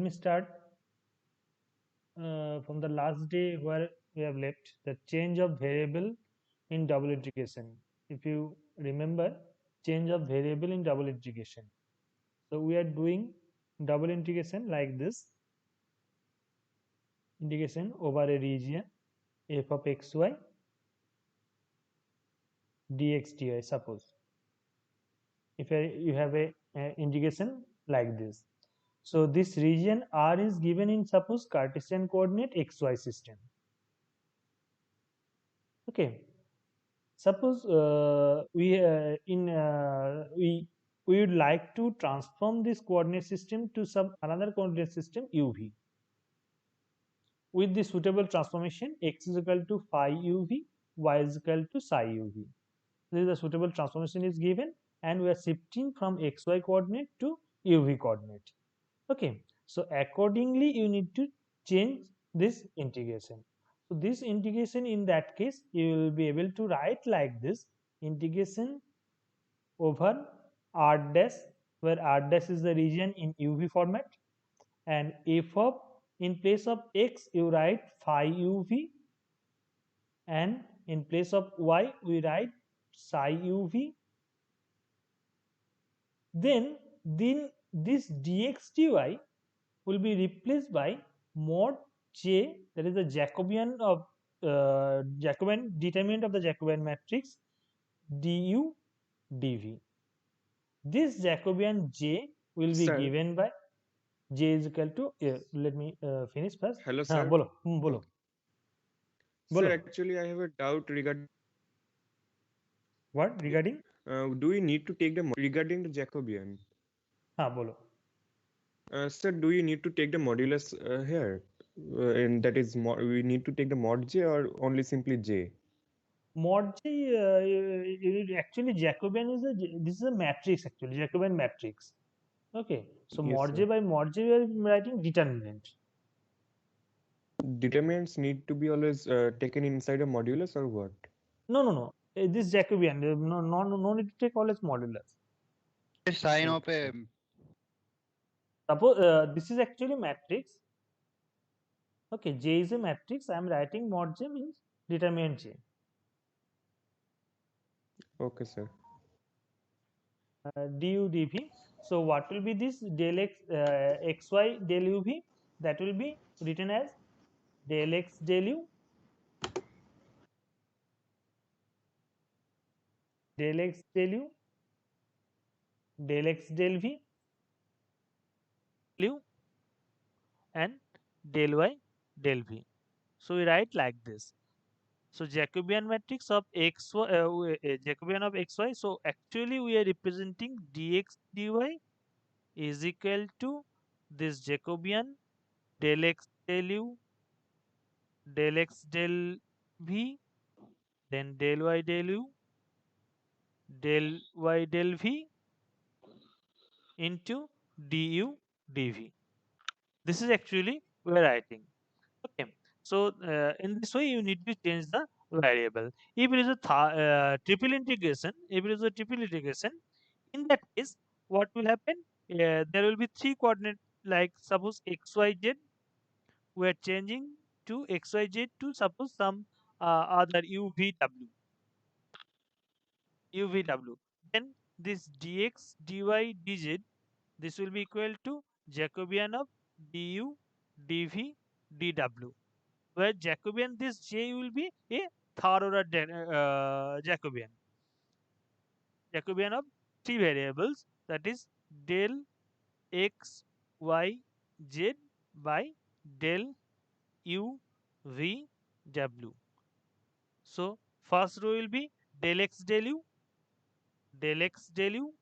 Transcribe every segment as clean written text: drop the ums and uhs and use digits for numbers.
me start from the last day where we have left, the change of variable in double integration. If you remember, change of variable in double integration. So we are doing double integration like this, integration over a region f of xy dx dy. Suppose if you have a integration like this. So this region R is given in, suppose, Cartesian coordinate xy system. Okay. Suppose we would like to transform this coordinate system to some another coordinate system uv. With the suitable transformation, x is equal to phi uv, y is equal to psi uv. This is the suitable transformation is given, and we are shifting from xy coordinate to uv coordinate. Okay, so accordingly you need to change this integration. So this integration, in that case, you will be able to write like this: integration over r dash, where r dash is the region in uv format, and f of, in place of x you write phi uv, and in place of y we write psi uv. Then this dx dy will be replaced by mod J, that is the Jacobian of Jacobian determinant of the Jacobian matrix, du dv. This Jacobian J will be Sir, given by J is equal to, let me finish first. hello, हाँ sir. बोलो बोलो Okay. बोलो. Sir, actually, I have a doubt regarding What regarding? do we need to take the regarding the Jacobian? हाँ बोलो. Sir, do you need to take the modulus here? And that is, we need to take the mod J or only simply J? Mod J, actually Jacobian is this is a matrix, actually Jacobian matrix. Okay, so Yes, mod J, sir. by mod J we are writing determinant. Determinants need to be always taken inside a modulus or what? No. This Jacobian, no need to take always modulus. Sign of Okay, a sir. Suppose this is actually matrix. Okay, J is a matrix. I am writing mod J means determinant J. Okay, sir. Du dv. So what will be this del x xy del uv? That will be written as del x del u, del x del u, del x del v, del u, and del y del v. So we write like this. So Jacobian matrix of Jacobian of xy. So actually we are representing dx dy is equal to this Jacobian del x del u, del x del v, then del y del u, del y del v into du dv. This is actually we are writing. Okay. So in this way you need to change the variable. If it is a triple integration, in that case, what will happen? There will be three coordinate, like suppose x y z. We are changing to x y z to suppose some other u v w. Then this dx dy dz, this will be equal to Jacobian of du dv dw, where Jacobian, this j will be a third order Jacobian of three variables, that is del x y z by del u v w. So first row will be del x del u, del x del u,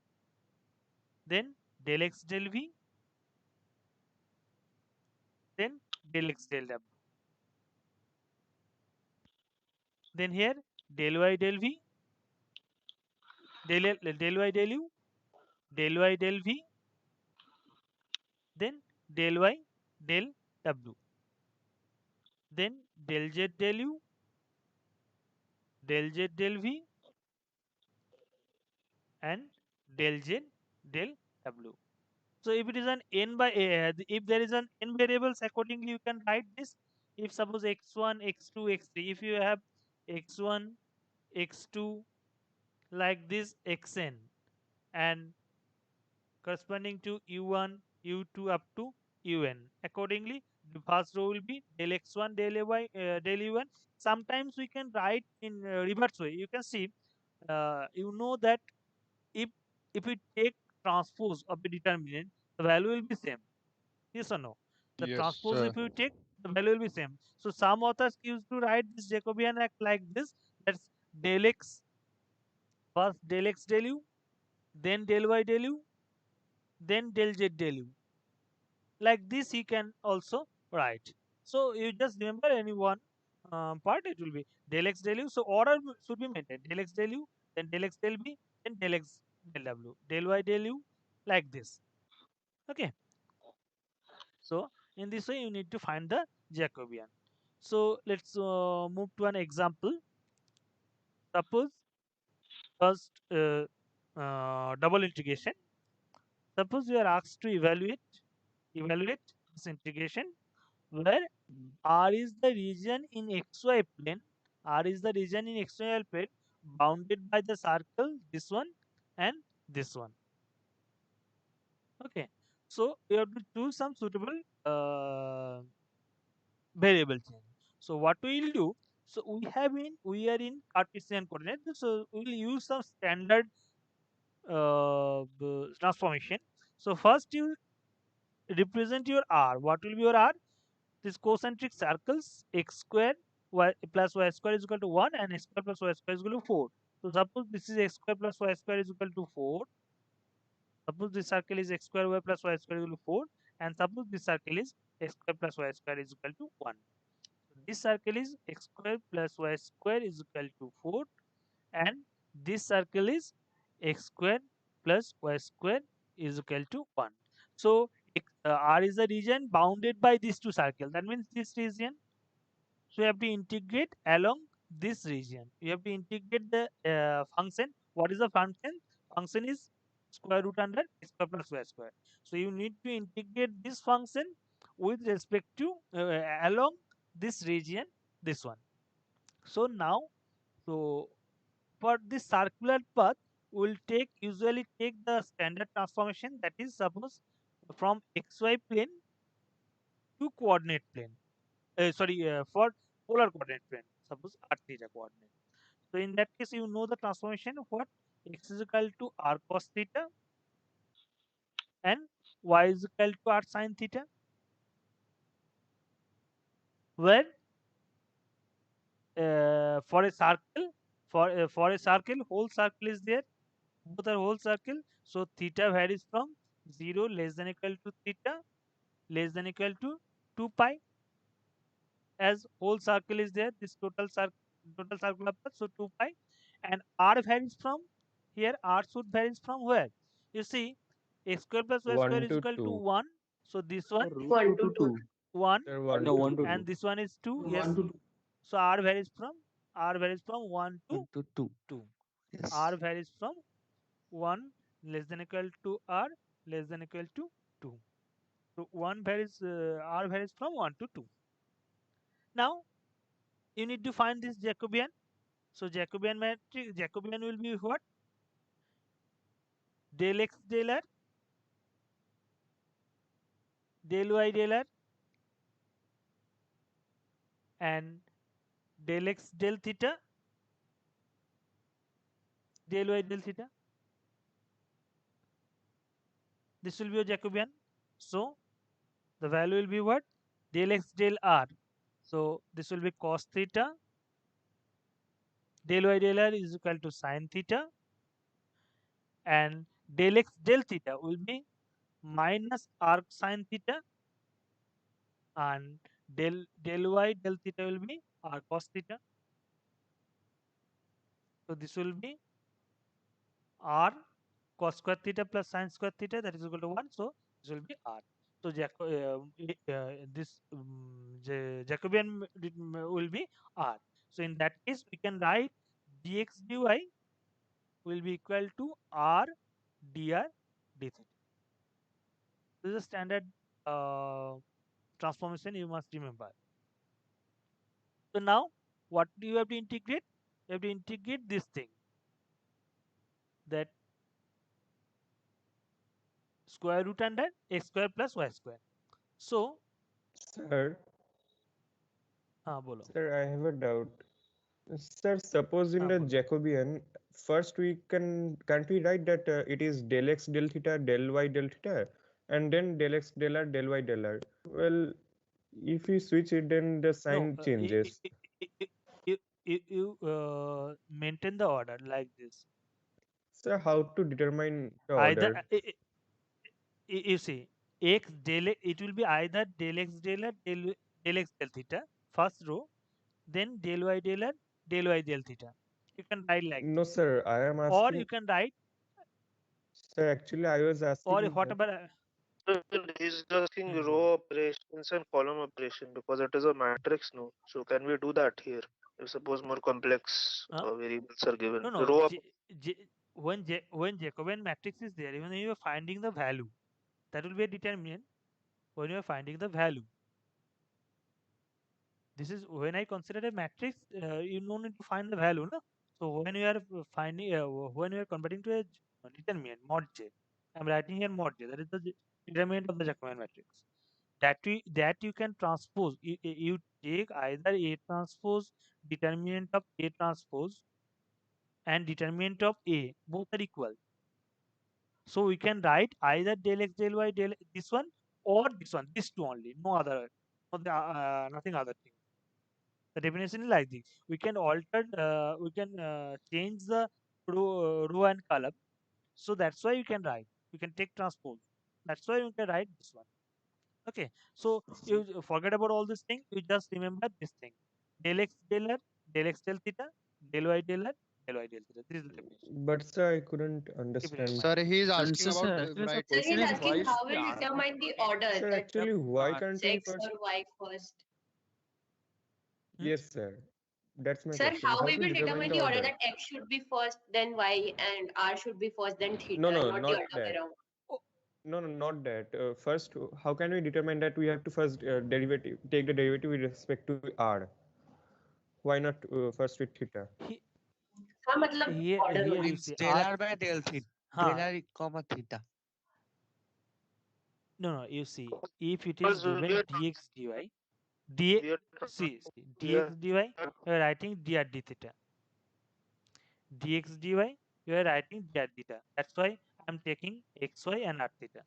then del x del v, then del x del w. Then here del y del v, del y del u, del y del v, then del y del w, then del z del u, del z del v, and del z del w. So if it is an n by if there is an n variables, accordingly you can write this. If suppose x1, x2, x3, if you have x1, x2 like this xn, and corresponding to u1, u2 up to un, accordingly the first row will be del x1, del ay, del u1. Sometimes we can write in reverse way. You can see, you know that if we take transpose of the determinant, the value will be same. Yes or no? The Yes, transpose, sir. if you take, the value will be same. So some authors used to write this Jacobian act like this. That's del x, first del x del u, then del y del u, then del z del u. Like this, he can also write. So you just remember any one part, it will be del x del u. So order should be maintained. Del x del u, then del x del b, then del x del w, del y del u, like this. Okay. So in this way, you need to find the Jacobian. So let's move to an example. Suppose first double integration. Suppose you are asked to evaluate this integration where R is the region in xy plane. R is the region in xy plane bounded by the circle, this one and this one. Okay. So you have to choose some suitable variable change. So what we will do? So we are in Cartesian coordinate. So we will use some standard transformation. So first you represent your R. What will be your R? These concentric circles x square y plus y square is equal to 1 and x square plus y square is equal to 4. So suppose this is x square plus y square is equal to 4. Suppose this circle is x square y plus y square is equal to 4, and suppose this circle is x square plus y square is equal to 1. This circle is x square plus y square is equal to 4, and this circle is x square plus y square is equal to 1. So R is the region bounded by these two circles. That means this region. So you have to integrate along this region. You have to integrate the function. What is the function? Function is square root under x square plus y square. So you need to integrate this function with respect to along this region, this one. So now, so for this circular path, we'll usually take the standard transformation, that is suppose from xy plane to coordinate plane. For polar coordinate plane, suppose r theta coordinate. So in that case, you know the transformation of what? X is equal to r cos theta and y is equal to r sin theta, where for a circle, for a circle, whole circle is there, both are whole circle. So theta varies from 0 less than equal to theta less than equal to 2 pi, as whole circle is there, this total circular path, so 2 pi, and r varies from, here r should varies from where? You see, x square plus y square 1 is to equal to 2. 1, so this one Root 1 to 2. 1, Sir, 1 No, to 1 to 2. and 2. this one is 2. Yes, 1 to 2. so r varies from 1 to 1 to 2. 2. R Yes. varies from 1 less than equal to r less than equal to 2. So 1 varies, r varies from 1 to 2. Now you need to find this Jacobian. So Jacobian will be what? Del x del r, del y del r, and del x del theta, del y del theta. This will be a Jacobian. So the value will be what? Del x del r. So this will be cos theta. Del y del r is equal to sin theta, and del x del theta will be minus arc sin theta, and del y del theta will be arc cos theta. So this will be r cos square theta plus sin square theta, that is equal to 1. So this will be r. So Jacobian will be r. So in that case, we can write dx dy will be equal to r dr d theta. This is a standard transformation you must remember. So now, what do you have to integrate? You have to integrate this thing, that square root under x square plus y square. So, Sir, bolo. sir, I have a doubt. Sir, suppose in the Bolo. Jacobian, first we can't we write that it is del x del theta del y del theta, and then del x del r del y del r. Well, if we switch it, then the No, sign changes. you maintain the order like this. Sir, how to determine the Either order? you see x del it will be either del x del r del x del theta first row, then del y del r del y del theta. You can write like No, this, sir, I am or you asking. can write, Sir, actually, I was or asking that. whatever. So he's asking row operations and column operation because it is a matrix, no? So can we do that here? If suppose more complex variables are given. No, no. Row When Jacobian matrix is there, when you are finding the value, that will be a determinant. When you are finding the value, this is when I consider a matrix. You don't need to find the value, no. So when you are finding, when you are converting to a determinant mod J, I'm writing here mod J. That is the determinant of the Jacobian matrix. That you can transpose. You take either A transpose, determinant of A transpose, and determinant of A. Both are equal. So we can write either del x del y del this one or this one, these two only, no other, nothing other thing. The definition is like this. We can we can change the row and column. So that's why you can write. You can take transpose. That's why you can write this one. Okay. So you forget about all this thing. You just remember this thing. Del x del r, del x del theta, del y del r, del y del theta. This is the definition. But sir, I couldn't Keep it in understand. mind. Sir, he is And asking so, about sir, actually, the right. So question he's is why asking how should we will add determine the order Sir, that actually, why can't we X first? or Y first. Hmm? Yes, sir. That's my Sir, question. how How we to will determine determine the the order order? that X should be first, then Y, and R should be first, then No, theta, and no, not the not other way that. around. Oh, No, no, not that. First, how can we determine that we have to first take the derivative with respect to r? Why not first with theta? he, हाँ मतलब order here you wise. Means see del R. r by del theta. Del Huh, r comma theta. no, you see, if it is because given dx dy, d we are see we are dx dy, you are writing dr d theta. Dx dy, you are writing dr theta. That's why I'm taking xy and r theta.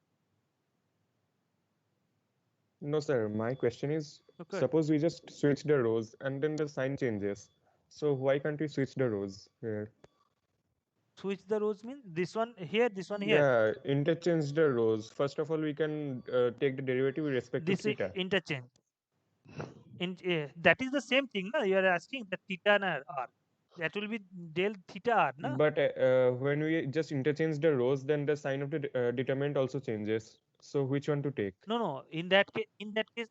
No, sir. My question is, Okay. suppose we just switch the rows and then the sign changes. So why can't we switch the rows here? Switch the rows means this one here, this one here. Yeah, interchange the rows. First of all, we can take the derivative with respect to This theta. interchange. That is the same thing, na? You are asking the theta and r. That will be del theta r, na? But when we just interchange the rows, then the sign of the determinant also changes. So which one to take? No. In that case,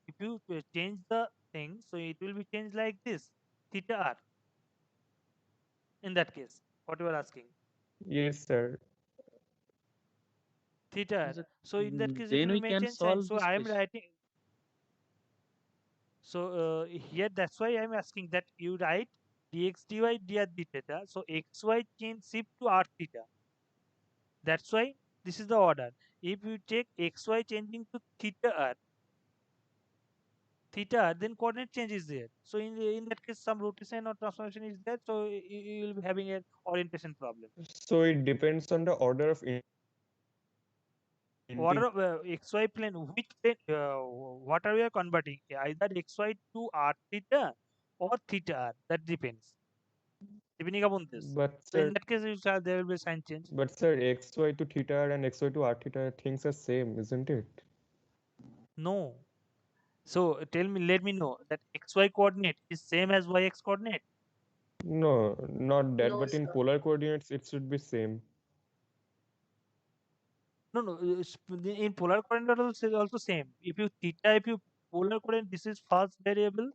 if you change the thing, so it will be changed like this, theta r. In that case, what you are asking, Yes, sir. theta r. So, So in that case, it then will we be can changed sign. solve So this I am question. writing. So here, that's why I am asking that you write dx dy dr d theta. So xy change shift to r theta. That's why this is the order. If you take xy changing to theta, then coordinate change is there. So in that case, some rotation or transformation is there. So you will be having an orientation problem. So it depends on the order of Order of xy plane, which plane, what are we converting? Either xy to r theta or theta r. That depends. Depending upon this. but So in sir, that case, there will be a sign change. but sir, xy to theta and xy to r theta things are same, isn't it? No. So let me know that xy coordinate is same as yx coordinate. No, not that, No, but in sir. polar coordinates it should be same. No. In polar coordinate also same. If you polar coordinate, this is first variable.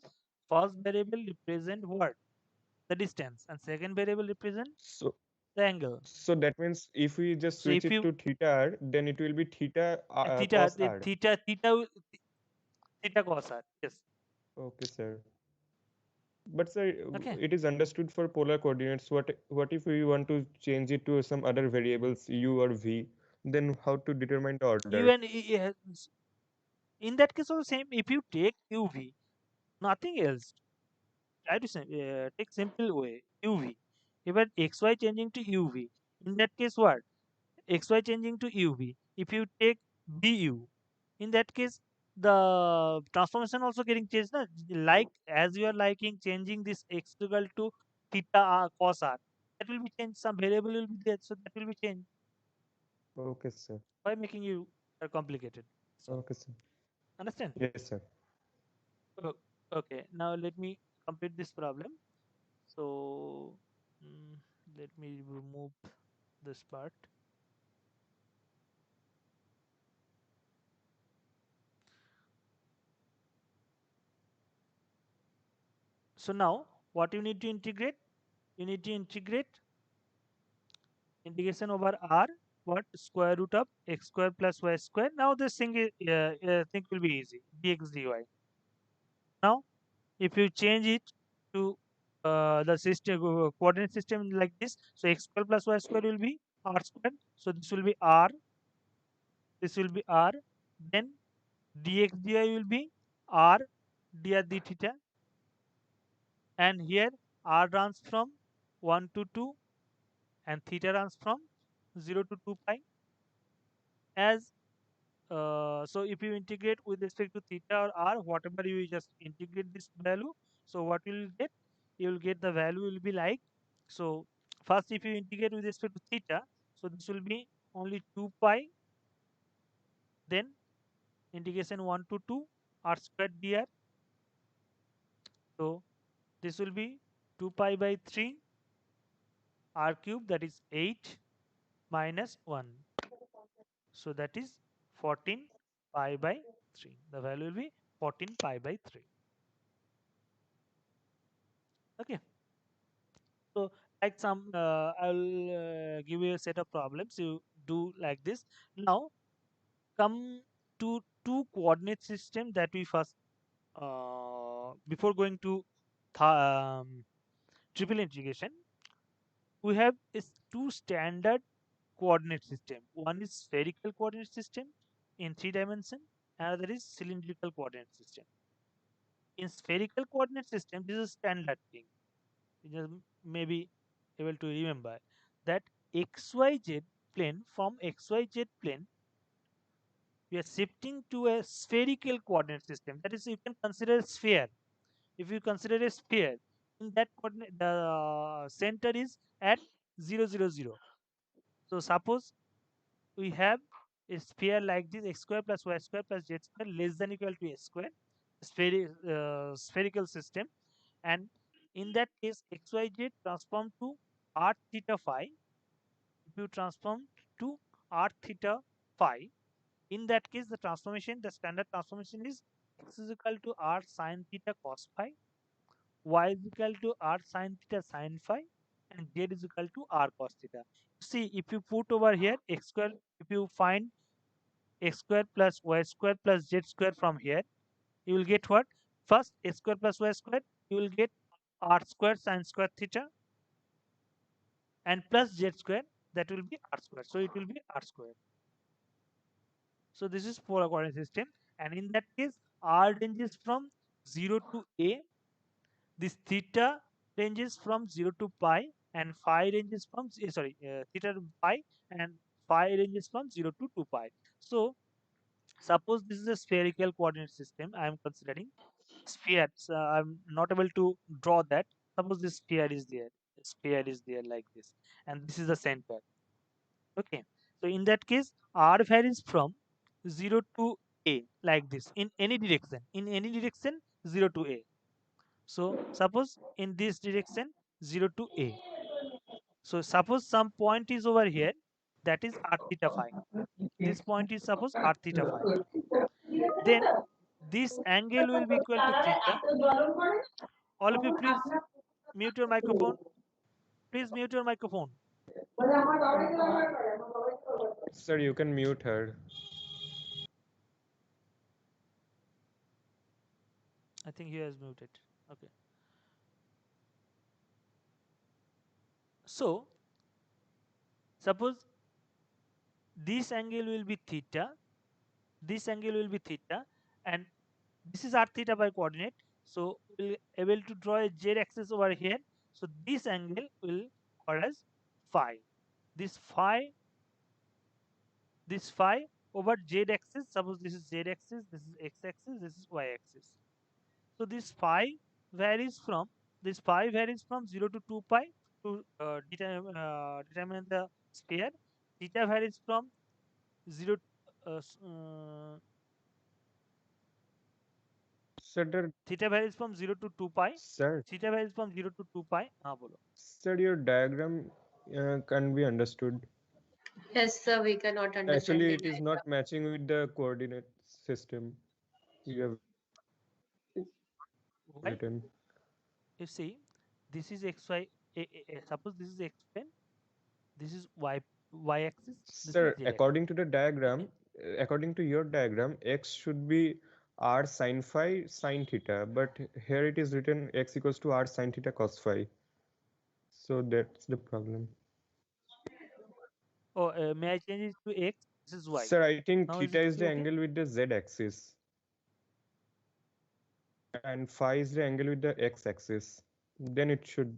First variable represent what? The distance, and second variable represent So the angle. So that means if we just So switch if it you to theta r, then it will be theta theta cos the r. theta cos r. Yes. Okay, sir. But sir, Okay. it is understood for polar coordinates. What if we want to change it to some other variables, u or v? Then how to determine the order? U and in that case also same. If you take uv, nothing else. Try to take simple way uv. If at xy changing to uv, in that case what? Xy changing to uv. If you take bu, in that case the transformation also getting changed. Na? Like as you are liking changing this x equal to theta cos r, that will be changed. Some variable will be there, so that will be changed. Okay, sir. By making you complicated. So Okay, sir. understand? Yes, sir. O- Okay, now let me complete this problem. So mm, let me remove this part. So now what you need to integrate? You need to integrate integration over r, what, square root of x square plus y square. Now this thing thing will be easy, dx dy. Now if you change it to the system coordinate system like this, so x square plus y square will be r square. So this will be r, this will be r. Then dx dy will be r dr d theta, and here r runs from 1 to 2 and theta runs from 0 to 2 pi. As so if you integrate with respect to theta or r, whatever you just integrate this value, so what you will get? You will get the value will be like, so first if you integrate with respect to theta, so this will be only 2 pi, then integration 1 to 2 r squared dr. So this will be 2 pi by 3 r cube, that is 8 minus 1. So that is 14 pi by 3. The value will be 14 pi by 3. Okay. So like some, I'll give you a set of problems. You do like this. Now come to two coordinate system that we first, before going to triple integration, we have is two standard coordinate system. One is spherical coordinate system in 3 dimension, another is cylindrical coordinate system. In spherical coordinate system, this is standard thing. You just may be able to remember that xyz plane, from xyz plane we are shifting to a spherical coordinate system. That is, you can consider a sphere. If you consider a sphere, in that coordinate the center is at 0 0 0. So suppose we have a sphere like this, x square plus y square plus z square less than equal to a square, spherical system, and in that case xyz transform to r theta phi. If you transform to r theta phi, in that case the transformation, the standard transformation is x is equal to r sine theta cos phi, y is equal to r sine theta sine phi, and z is equal to r cos theta. See, if you put over here x square, if you find x square plus y square plus z square from here, you will get what? First x square plus y square, you will get r square sine square theta, and plus z square, that will be r square. So it will be r square. So this is polar coordinate system, and in that case, r ranges from 0 to a. This theta ranges from 0 to pi, and phi ranges from theta to pi, and phi ranges from 0 to 2 pi. So suppose this is a spherical coordinate system I am considering. Sphere, so I'm not able to draw that. Suppose this sphere is there, sphere is there like this, and this is the center. Okay, so in that case r varies from 0 to a like this, in any direction, 0 to a. So suppose in this direction 0 to a. So suppose some point is over here, that is r theta phi. This point is suppose r theta phi. Then this angle will be equal to theta. All of you please mute your microphone. Please mute your microphone. Sir, you can mute her. I think he has muted. Okay. So suppose this angle will be theta, this angle will be theta, and this is r theta by coordinate. So we'll able to draw a z axis over here. So this angle will called as phi. This phi, this phi over z axis. Suppose this is z axis, this is x axis, this is y axis. So this phi varies from 0 to 2 pi to determine the sphere. Theta varies from 0 Sir, theta varies from 0 to 2 pi. sir, Theta varies from 0 to 2 pi. हाँ बोलो. sir, your diagram can be understood. Yes, sir, we cannot understand Actually, the it is diagram. not matching with the coordinate system you have Why? written. You see, this is xy. Suppose this is x plane. This is y axis. This is Sir, z axis. according to the diagram, according to your diagram, x should be r sine phi sine theta, but here it is written x equals to r sine theta cos phi. So that's the problem. Oh, may I change it to x? This is y. Sir, I think Now is theta it is the okay? angle with the z axis, and phi is the angle with the x axis. Then it should.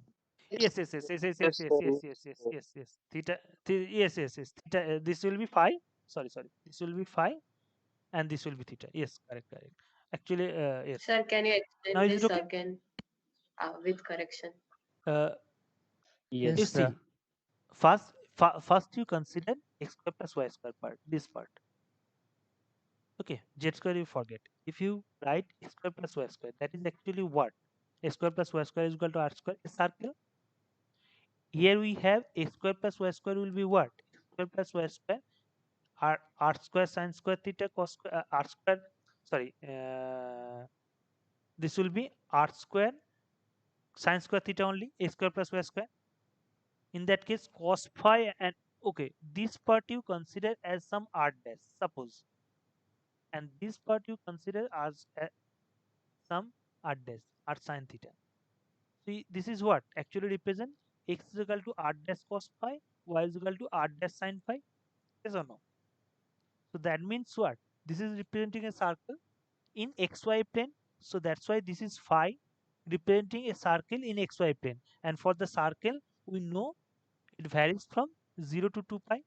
Yes, yes, yes, yes, yes, yes, Yes, yes, sir. yes, yes, yes, yes, yes. Theta, yes, yes, yes. Theta. This will be phi. Sorry, sorry. This will be phi, and this will be theta. Yes, correct, correct. Actually, yes. Sir, can you Now explain is it this okay? again with correction? Uh, Yes, you sir. see, first you consider x square plus y square part. This part. Okay, z square you forget. If you write x square plus y square, that is actually what? X square plus y square is equal to r square. A circle. Here we have x square plus y square will be what? X square plus y square r square sine square theta cos square r square. Sorry, this will be r square sine square theta only. A square plus y square. In that case, cos phi and okay, this part you consider as some r dash. Suppose, and this part you consider as some r dash r sine theta. See, this is what actually represent x is equal to r dash cos phi, y is equal to r dash sine phi. Yes or no? So that means what? This is representing a circle in xy plane. So that's why this is phi representing a circle in xy plane. And for the circle, we know it varies from 0 to 2 pi.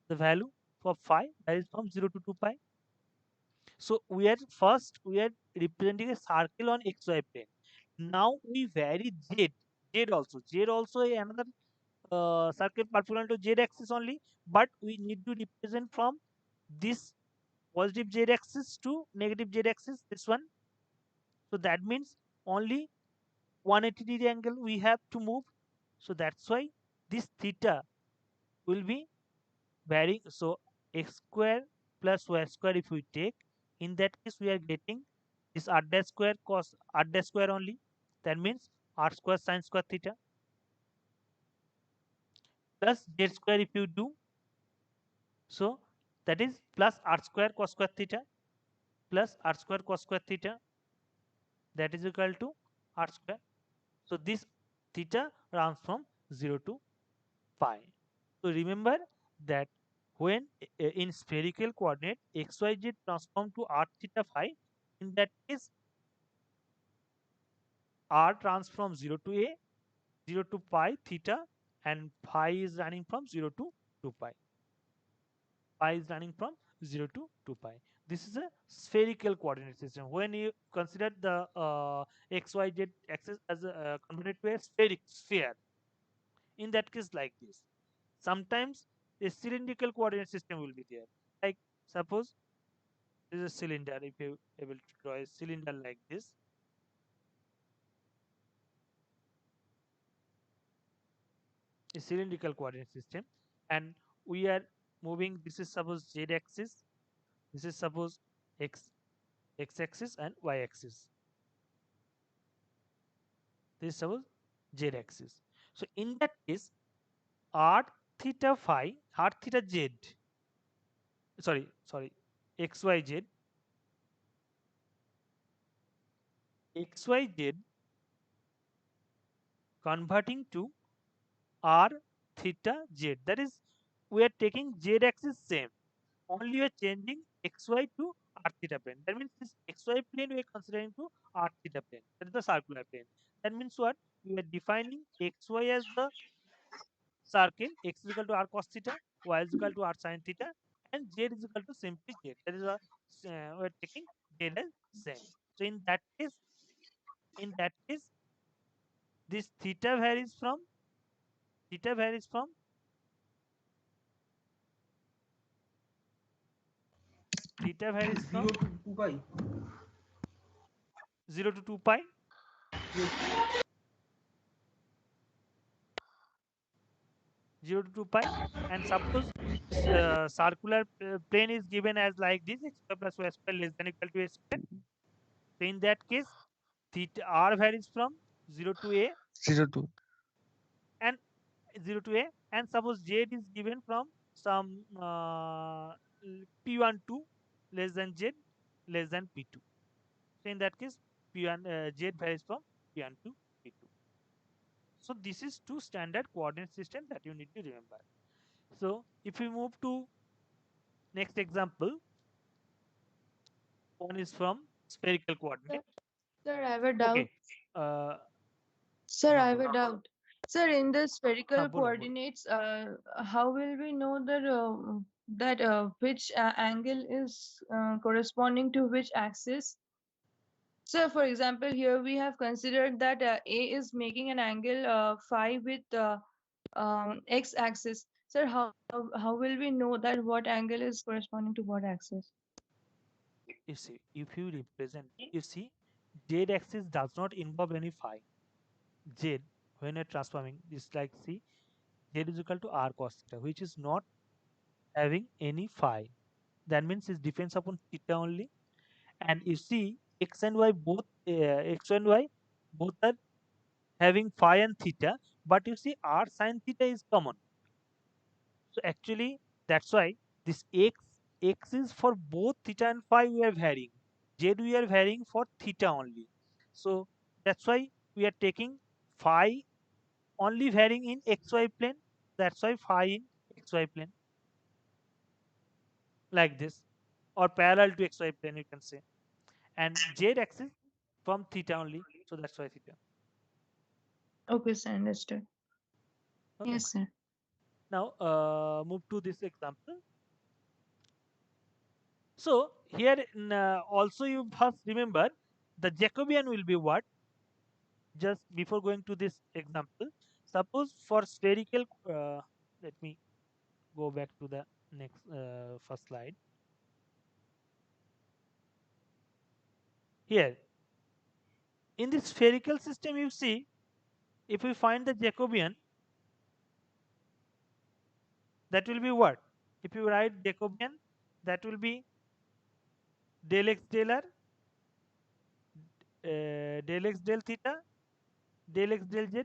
The value for phi varies from 0 to 2 pi. So we are representing a circle on xy plane. Now we vary z also another circle perpendicular to z axis only, but we need to represent from this positive z axis to negative z axis, this one. So that means only 180-degree angle we have to move. So that's why this theta will be varying. So x square plus y square if we take, in that case we are getting this r dash square cos r dash square only. That means r square sine square theta plus z square if you do. So that is plus r square cos square theta plus r square cos square theta, that is equal to r square. So this theta runs from 0 to pi. So remember that when in spherical coordinate xyz transform to r theta phi, in that case r transform 0 to a, 0 to pi theta, and phi is running from 0 to 2 pi. Pi is running from 0 to 2 pi. This is a spherical coordinate system. When you consider the xyz axis as a converted to a spheric sphere, in that case like this. Sometimes a cylindrical coordinate system will be there. Like suppose this is a cylinder. If you able to draw a cylinder like this, a cylindrical coordinate system, and we are moving. This is suppose z axis. This is suppose x axis and y axis. This is suppose z axis. So in that case, r theta phi, r theta z, sorry, xyz, xyz converting to r theta z. That is, we are taking z axis same, only we are changing xy to r theta plane. That means this xy plane we are considering to r theta plane. That is the circular plane. That means what? We are defining xy as the circle, x is equal to r cos theta, y is equal to r sin theta, and z is equal to simply z. That is why we are taking z as same. So in that case, this theta varies from 0 to 2 pi. 0 to 2 pi. 0 to 2 pi, and suppose this circular plane is given as like this, x square plus y square less than equal to a square. So in that case, theta r varies from 0 to a 0 to and 0 to a, and suppose z is given from some p12 less than z less than p2. So in that case, p1 z varies from p1 to p2. So this is two standard coordinate system that you need to remember. So if we move to next example, one is from spherical coordinate. Sir, I have a doubt. Okay. Uh, Sir, I हाँ have a बोलो doubt. Sir, in the हाँ spherical बोलो बोलो coordinates, how will we know that which angle is corresponding to which axis? So, for example, here we have considered that A is making an angle phi with x-axis. Sir, how will we know that what angle is corresponding to what axis? you see, if you represent, you see, z axis does not involve any phi. Z, when you're transforming, is like, see, z is equal to r cos theta, which is not having any phi. That means it depends upon theta only. And you see, x and y both, x and y both are having phi and theta, but you see r sin theta is common. So actually, that's why this x is for both theta and phi we are varying. Z we are varying for theta only. So that's why we are taking phi only varying in xy plane. That's why phi in xy plane, like this, or parallel to xy plane you can say. And z axis from theta only. So that's why theta. Okay, sir, understood. Okay. Yes, sir. Now move to this example. So here also you must remember the Jacobian will be what? Just before going to this example, suppose for spherical, let me go back to the next first slide. Here in this spherical system, you see, if we find the Jacobian, that will be what? If you write Jacobian, that will be del x del r, del x del theta, del x del z,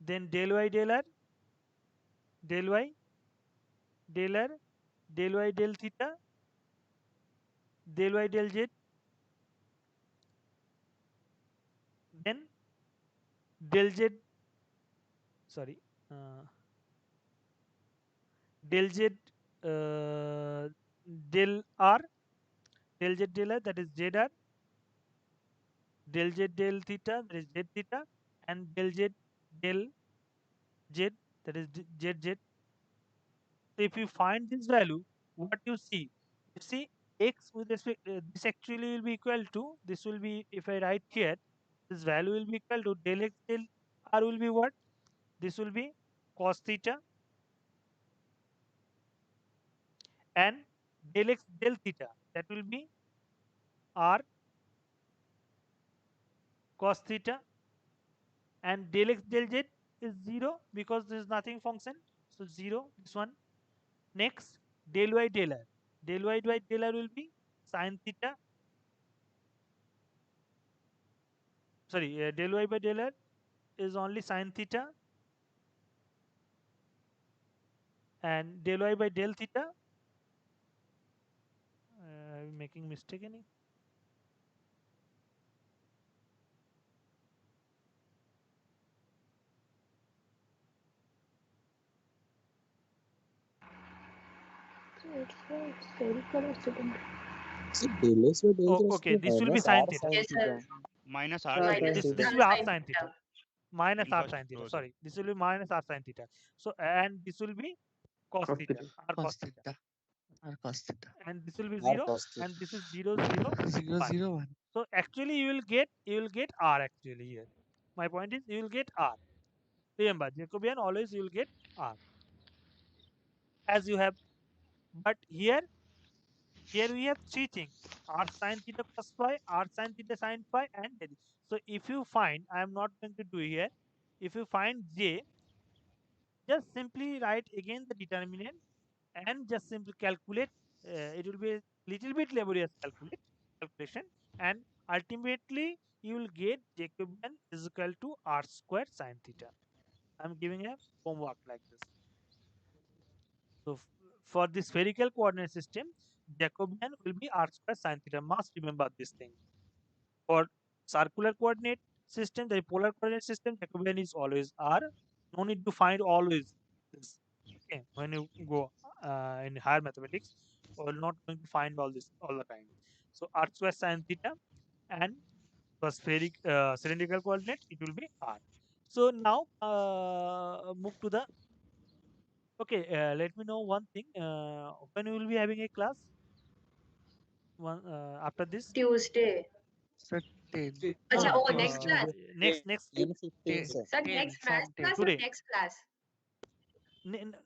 then del y del r, del y del r, del y del theta, del y del z, then del z, sorry, uh, del z, del r, del z del r, that is zr, del z del theta, that is z theta, and del z del z, that is zz. So if you find this value, what you see x with respect, this actually will be equal to, this will be, if I write here, this value will be equal to del x del r will be what? This will be cos theta, and del x del theta, that will be r cos theta, and del x del z is 0 because there is nothing function. So 0, this one. Next, del y del r. Del y by del r will be sin theta. Sorry, del y by del r is only sin theta. and del y by del theta. I'm making mistake any? Okay, this will be sine theta. Yes, sir. Minus R Right, sin right, Minus theta. This theta. will be r sine sine theta. theta. Minus Three r first sine theta. rows. Sorry, this will be minus r sine theta. So and this will be cos Cos theta, theta. r cos Cos theta, theta. Or cos theta. and this will be R 0, cos theta. and this is 0, 0, 0, 1. 0, 1. So actually you will get r actually here. My point is you will get r. Remember Jacobian always you will get r as you have, but here we have three things: r sine theta cos phi, r sine theta sine phi, and del. So if you find, I am not going to do here. If you find j, just simply write again the determinant and just simply calculate. It will be a little bit laborious calculation, and ultimately you will get Jacobian is equal to r square sine theta. I'm giving a homework like this. So for the spherical coordinate system, Jacobian will be r square sine theta. Must remember this thing. For circular coordinate system, the polar coordinate system, Jacobian is always r. No need to find always this. Okay, when you go in higher mathematics, we're not going to find all this all the time. So r square sine theta, and for cylindrical coordinate, it will be r. So now move to the. Okay, let me know one thing. When we will be having a class? One after this? Tuesday. So 10. No, Acha, no. oh, next class. Next 10, Sir, 10 next from math 10. class or today. next class?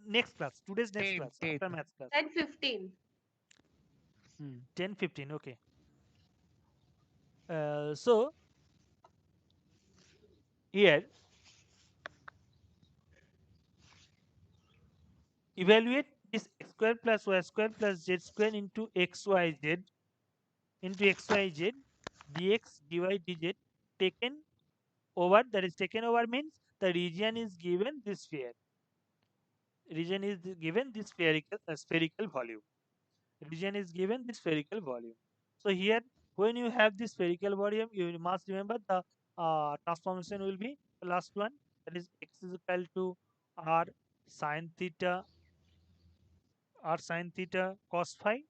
Next class. Today's next 10, class 10. after maths class. 10:15. 10:15. Okay. So here evaluate this x square plus y square plus z square into xyz dx dy dz taken over, that is taken over means the region is given this sphere. Region is given this spherical volume. Region is given this spherical volume. So here when you have this spherical volume, you must remember the transformation will be the last one, that is x is equal to r sine theta cos phi,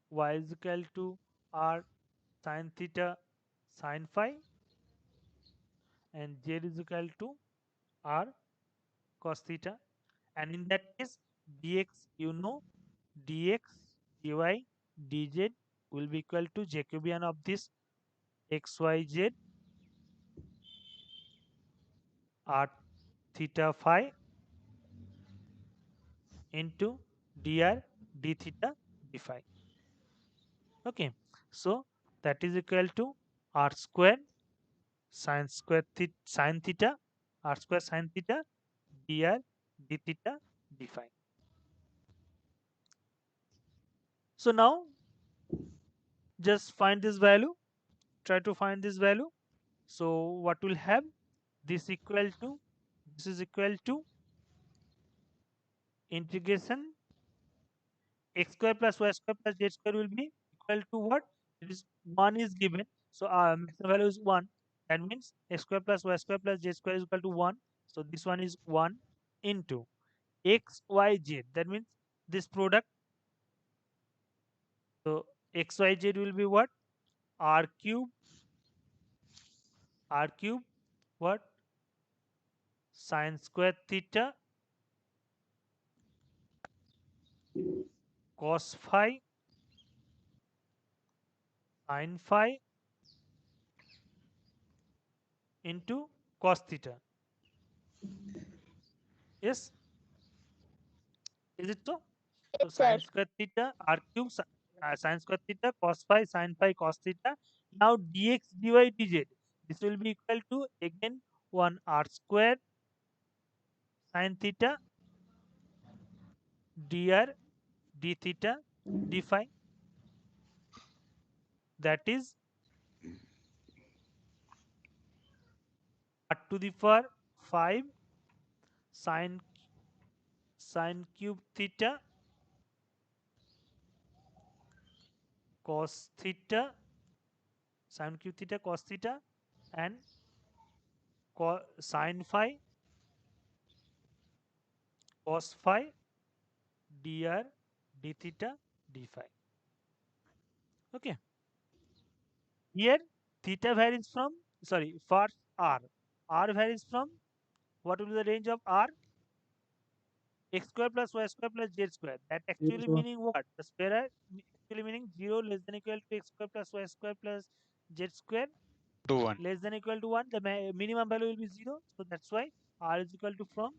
y is equal to r sine theta sine phi, and z is equal to r cos theta. And in that case, dx, you know, dx dy dz will be equal to Jacobian of this xyz r theta phi into dr d theta d phi. Okay, so that is equal to r square sine theta r square sine theta dr d theta d phi. So now just find this value, try to find this value. So what will have, this equal to, this is equal to integration x square plus y square plus z square will be equal to what? It is 1 is given. So maximum value is 1. That means x square plus y square plus z square is equal to 1. So this one is 1 into x, y, z. That means this product. So x, y, z will be what? R cube, what? Sine square theta cos phi sine phi into cos theta. Yes, is it so? So sine square theta r cube sine square theta cos phi sine phi cos theta. Now dx dy dz, this will be equal to again 1 r square sine theta dr d theta d phi, that is r to the power 5 sine sine cube theta cos theta, sine cube theta cos theta, and sine phi cos phi dr d theta d phi. Okay. Here theta varies from, sorry, for r. R varies from, what will be the range of r? X square plus y square plus z square. That actually meaning what? The square actually meaning 0 less than equal to x square plus y square plus z square To 1. less than equal to 1. The minimum value will be 0. So that's why r is equal to from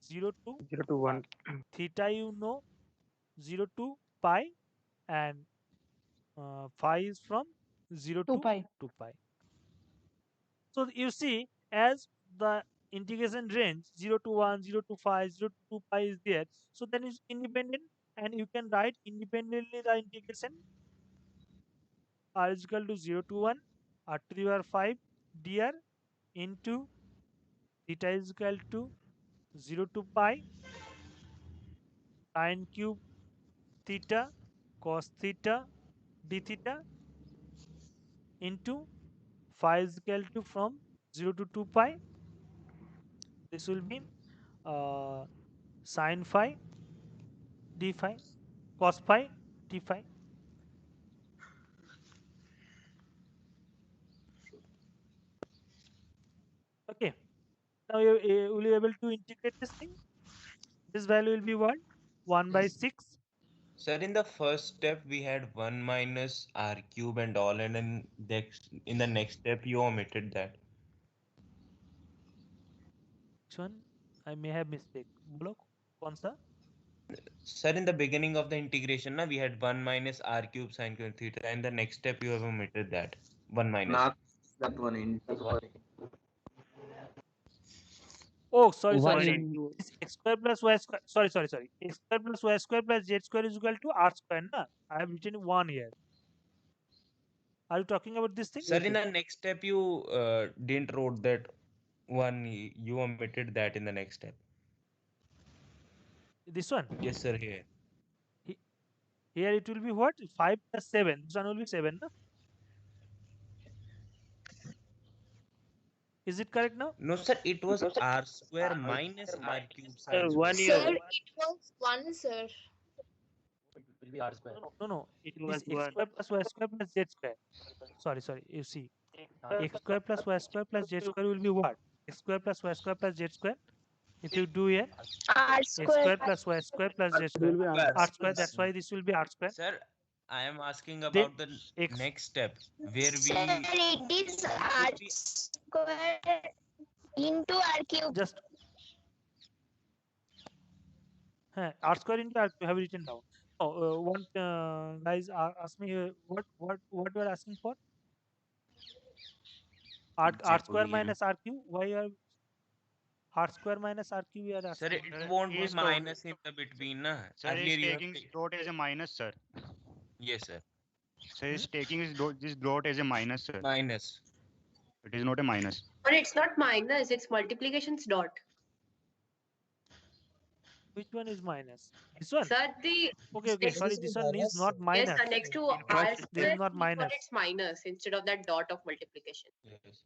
0 to 0 to 1. theta, you know, 0 to pi, and phi is from 0 2 to pi. 2 pi. So you see, as the integration range 0 to 1, 0 to 5, 0 to 2 pi is there, so then it's independent, and you can write independently the integration r is equal to 0 to 1 r to the power 5 dr into theta is equal to 0 to pi sine cube theta cos theta d theta into phi is equal to from 0 to 2 pi. This will be uh, sine phi d phi cos phi d phi. Okay. Now you will you able to integrate this thing? This value will be what? 1 by 6. Sir, in the first step, we had 1 minus r cube and all, and in the next step, you omitted that. Which one? I may have mistake. Bolo, kaun sa? Sir, in the beginning of the integration, we had 1 minus r cube sine cube theta. In the next step, you have omitted that. 1 minus. Mark that one in. Oh, sorry, One sorry. into It's x square plus y square. Sorry. X square plus y square plus z square is equal to r square. Na? I have written 1 here. Are you talking about this thing? Sir, in the next step, you didn't wrote that one. You omitted that in the next step. This one? Yes, sir. Here. Here it will be what? 5 plus 7. This one will be 7. Na? Is it correct now? No, sir. It was r square minus r cube Sir, sine one square. Sir, it was 1, sir. No. It was is x 1. square plus y square plus z square. Sorry. You see, x square plus y square plus z square will be what? X square plus y square plus z square. If you do here, R x square. square plus y square plus z square. R square. That's why this will be r square. Sir, I am asking Then about the x. next step where Sir, it is R square into R cube. Just r square into r cube have written down. Oh, one guys ask me what you are asking for? R square minus r cube. Why are r square minus r cube? We are Sir, asking. it won't be Is minus in the between, na? Sir, Earlier is you have taking dot as a minus, sir. Yes, sir. Sir, is taking this dot as a minus, sir. Minus. It is not a minus. But it's not minus, it's multiplications dot. Which one is minus? This one? Sir, the Okay. Sorry, this one is not minus. yes, sir, next to In R first This square, is not minus. it's minus instead of that dot of multiplication. Yes.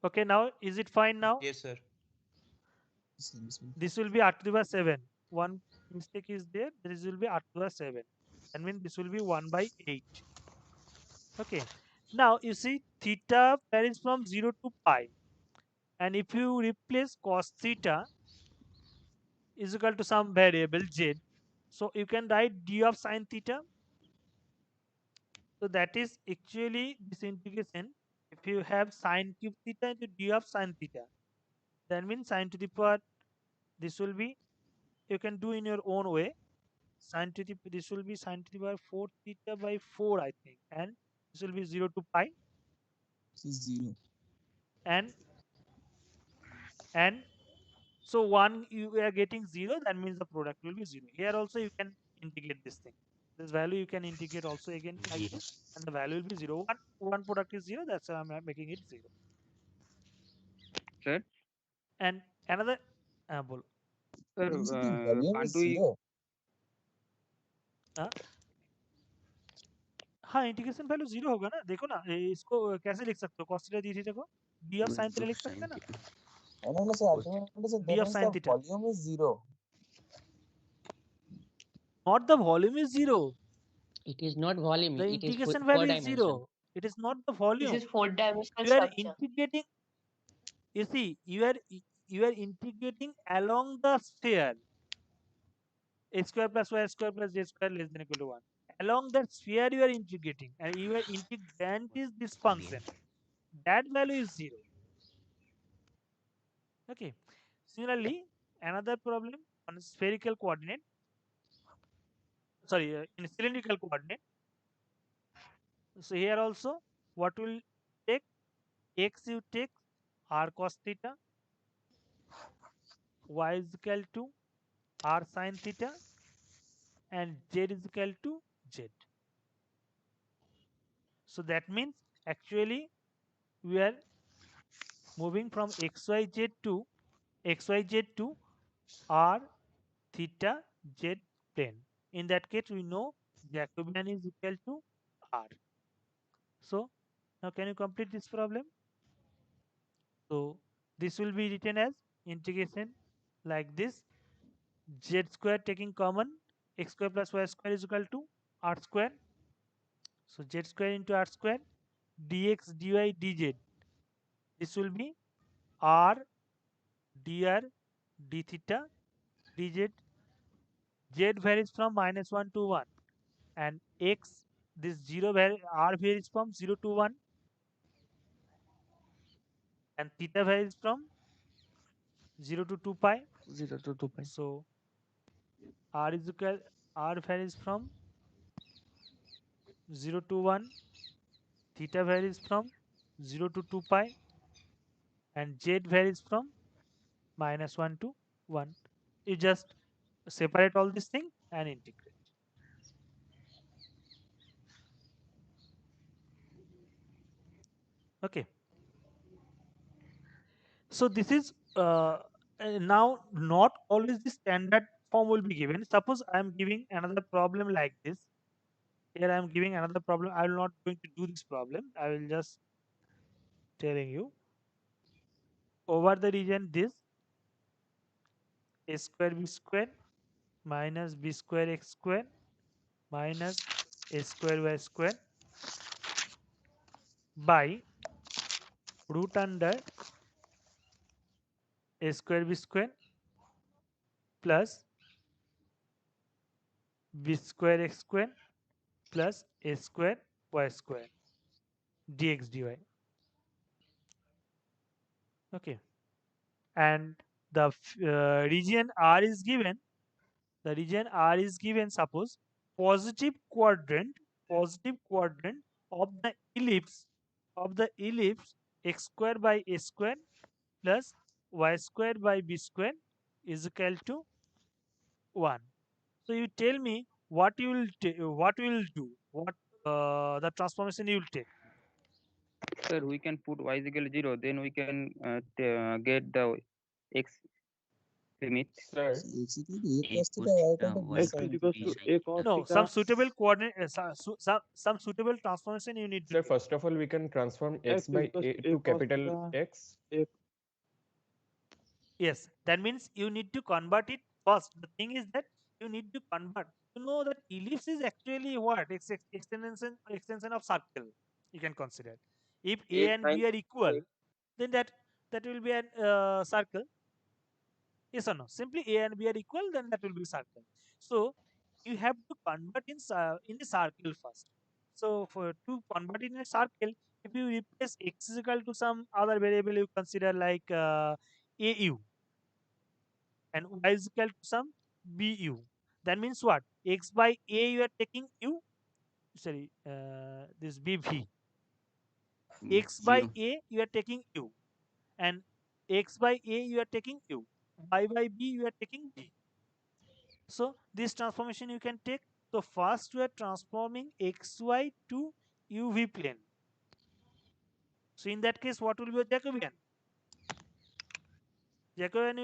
Okay, now is it fine now? Yes, sir. This will be r to the power 7. One mistake is there. This will be r to the power 7. That means this will be 1 by 8. Okay. Now you see theta varies from 0 to pi. And if you replace cos theta is equal to some variable z, so you can write d of sine theta. So that is actually this integration. If you have sine cube theta into d of sine theta, that means sine to the power, this will be, you can do in your own way. Sine to the, this will be sine to the power 4 theta by 4, I think, and this will be 0 to pi. This is 0. And so 1 you are getting 0, that means the product will be 0. Here also you can integrate this thing. This value you can integrate also again like this, and the value will be 0. One product is 0, that's why I'm making it 0. Sir? And another bolo. Sir, Basically, volume can't is we? 0. हाँ integration value zero होगा ना देखो ना इसको कैसे लिख सकते हो cos थीटा d थीटा को d of sin थीटा लिख सकते हैं ना No, sir. Ultimately, sir, d that of means sin the theta volume is 0. not the volume is zero It is not volume. the It is integration four value is zero dimension. it is not the This volume is four-dimensional you are structure. integrating you see you are integrating along the sphere x square plus y square plus z square less than equal to 1 along that sphere you are integrating and your integrand is this function that value is 0 okay similarly another problem on spherical coordinate sorry in cylindrical coordinate so here also what will take x you take r cos theta y is equal to r sin theta and z is equal to z so that means actually we are moving from xyz to xyz to r theta z plane in that case we know Jacobian is equal to r so now can you complete this problem so this will be written as integration like this z square taking common x square plus y square is equal to r square so z square into r square dx dy dz this will be r dr d theta dz z varies from -1 to 1 and x this 0 r varies from 0 to 1 and theta varies from 0 to 2 pi 0 to 2 pi. so r is equal r varies from 0 to 1 theta varies from 0 to 2 pi and z varies from -1 to 1 you just separate all these things and integrate okay so this is now not always the standard form will be given suppose I am giving another problem like this here I am giving another problem I will not going to do this problem I will just telling you over the region this a square b square minus b square x square minus a square y square by root under a square b square plus b square x square plus a square y square dx dy okay and the region r is given the region r is given suppose positive quadrant of the ellipse x square by a square plus y square by b square is equal to 1 so you tell me what you will what you will do what the transformation you will take Sir, we can put y is equal to 0. Then we can get the x limit. Sir, So basically, a A cos theta, cos y theta, equal to b y X sin is equal to equals theta. b to sin a theta. cos no theta. some suitable coordinate some suitable transformation you need to sir, take first of all, we can transform X x by is equals a to a to cos capital theta. X. yes that means you need to convert it first the thing is that you need to convert you know that ellipse is actually what extension of circle you can consider if a A and sin b are equal then that will be an circle yes or no simply a and b are equal then that will be circle so you have to convert in the circle first so for to convert in a circle if you replace x is equal to some other variable you consider like au and y is equal to some bu that means what x by a you are taking u sorry this bv x by 0. a you are taking u and x by a you are taking u y by b you are taking b so this transformation you can take so first we are transforming xy to uv plane so in that case what will be a jacobian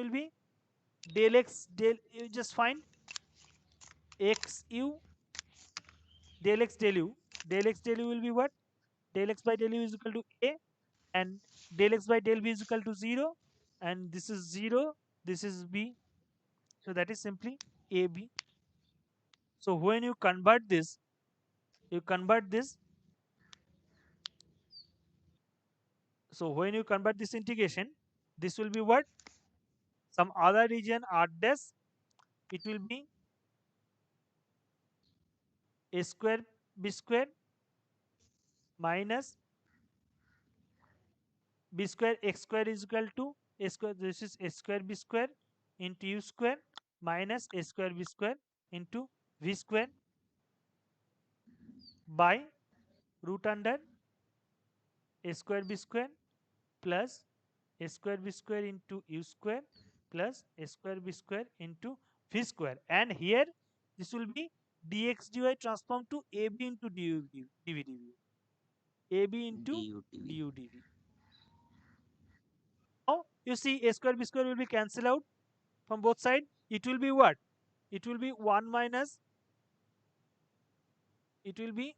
will be del x del, you just find x u del x del u. Del x del u will be what? Del x by del u is equal to a, and del x by del b is equal to 0, and this is 0, this is b, so that is simply ab. So when you convert this, so when you convert this integration, this will be what? Some other region r dash, it will be a square b square minus b square x square is equal to a square, this is a square b square into u square minus a square b square into v square by root under a square b square plus a square b square into u square plus a square b square into v square, and here this will be dx dy transform to ab into du dv dv, ab into du dv. Now you see a square b square will be cancelled out from both sides. It will be what? It will be 1 minus, it will be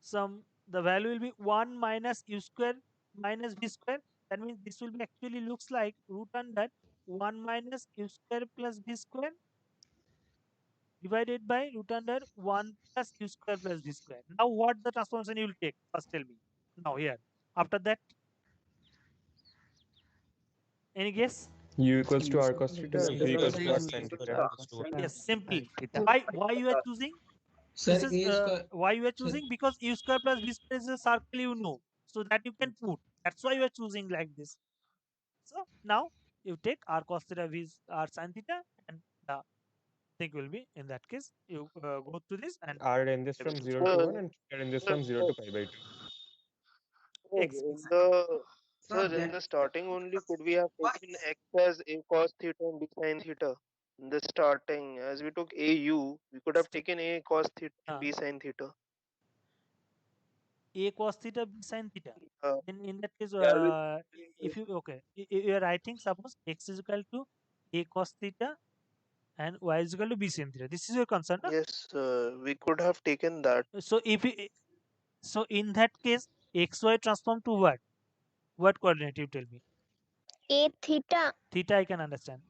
some, the value will be 1 minus u square minus v square. That means this will be actually looks like root under 1 minus u square plus v square divided by root under 1 plus u square plus v square. Now what the transformation you will take? First tell me. Now here. After that, any guess? U equals to r cos theta, U and v equals equals to to r r sin sin theta theta. equals to Yes, simply. Theta. Why you are choosing? Sir, This is A square. why you are choosing, because u square plus v square is a circle, you know, so that you can put. That's why you are choosing like this. So now you take r cos theta v r sin theta, and the thing will be in that case you go to this and R ranges from 0 to 1 and theta ranges from 0 to pi by 2. In the Sir, in the starting only, could we have taken x as a cos theta and b sin theta? In the starting, as we took AU, we could have taken a cos theta and b sin theta. a cos theta b sin theta. Then in that case, Yeah, if you okay, you are writing suppose x is equal to a cos theta and y is equal to b sin theta. This is your concern, no? yes, we could have taken that. So if you, so in that case, xy transform to what? What coordinate? You tell me. A theta. Theta I can understand.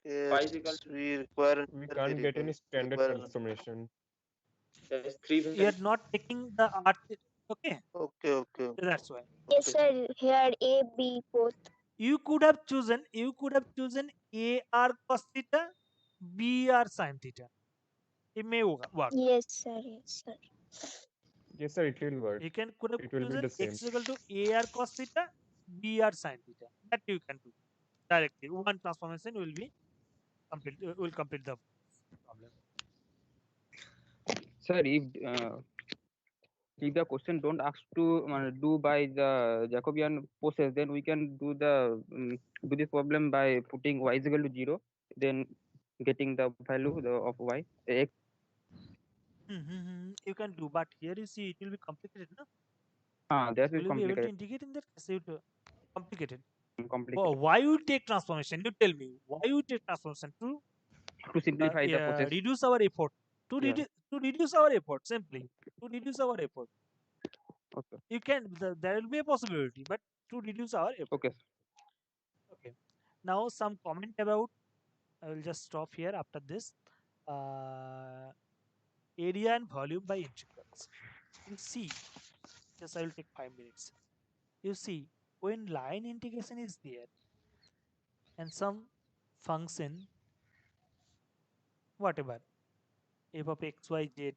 Yes, we require We another can't get any variable. We standard require another. transformation. You are not taking the r. Okay. Okay. So that's why. Yes, sir. Here A, B both. You could have chosen a r cos theta, b r sin theta. It may work. Yes, sir. Yes, sir. Yes, sir, it will work. You can could have It will be chosen the same. x is equal to a r cos theta, b r sin theta. That you can do directly. One transformation will be complete. Will complete the problem. Sir, if the question don't ask to do by the Jacobian process, then we can do the do this problem by putting y is equal to 0, then getting the value of y x. You can do, but here you see it will be complicated, no? That Will will you be able to complicate. integrate in that case? It will complicated. Complicated. Why you take transformation? You tell me. Why you take transformation To simplify the process. reduce our effort? To Yeah. reduce our effort simply. To reduce our effort. Okay. You can. There will be a possibility, but to reduce our effort. Okay. Okay. Now some comment about. I will just stop here after this. Area and volume by integrals. You see, just I will take 5 minutes. You see, when line integration is there and some function, whatever, f of x, y, z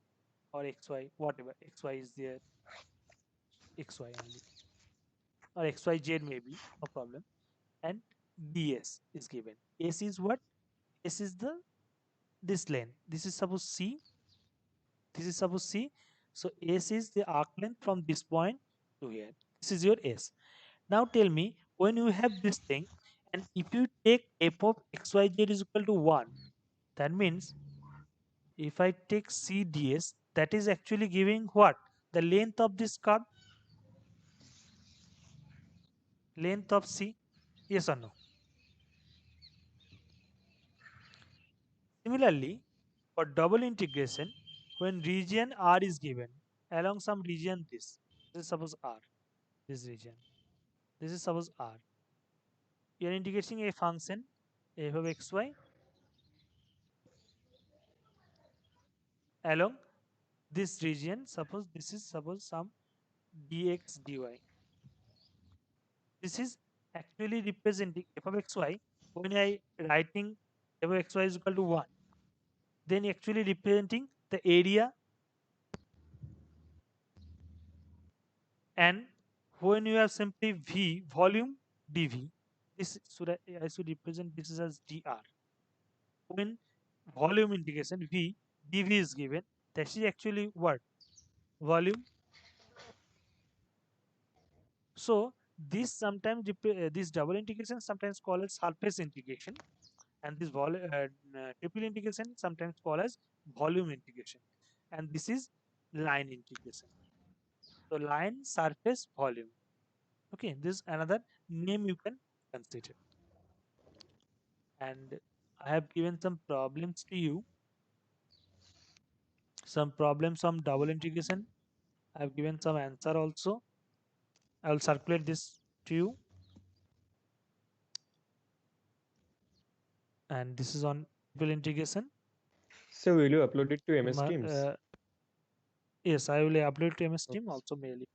or x, y, whatever, x, y is there, x, y only, or x, y, z maybe, no problem, and ds is given. S is what? S is the, this length. This is suppose C. This is suppose C. So S is the arc length from this point to here. This is your S. Now tell me, when you have this thing, and if you take f of xyz is equal to 1, that means if I take C ds, that is actually giving what? The length of this curve? Length of C? Yes or no? Similarly, for double integration, when region R is given along some region this is suppose R, this region, this is suppose R. You are integrating a function f of xy along this region. Suppose this is some dx dy. This is actually representing f of xy. When I writing f of xy is equal to 1, then actually representing the area, and when you have simply v volume dv, this should I should represent this is as dr. When volume integration v dv is given, that is actually what? Volume. So this sometimes this double integration sometimes called as surface integration, and this triple integration sometimes called as volume integration, and this is line integration. So line, surface, volume. Okay, this is another name you can consider. And I have given some problems to you. Some problems on double integration. I have given some answer also. I will circulate this to you. And this is on triple integration. So will you upload it to MS Teams? Yes, I will upload to MS Team also mail it.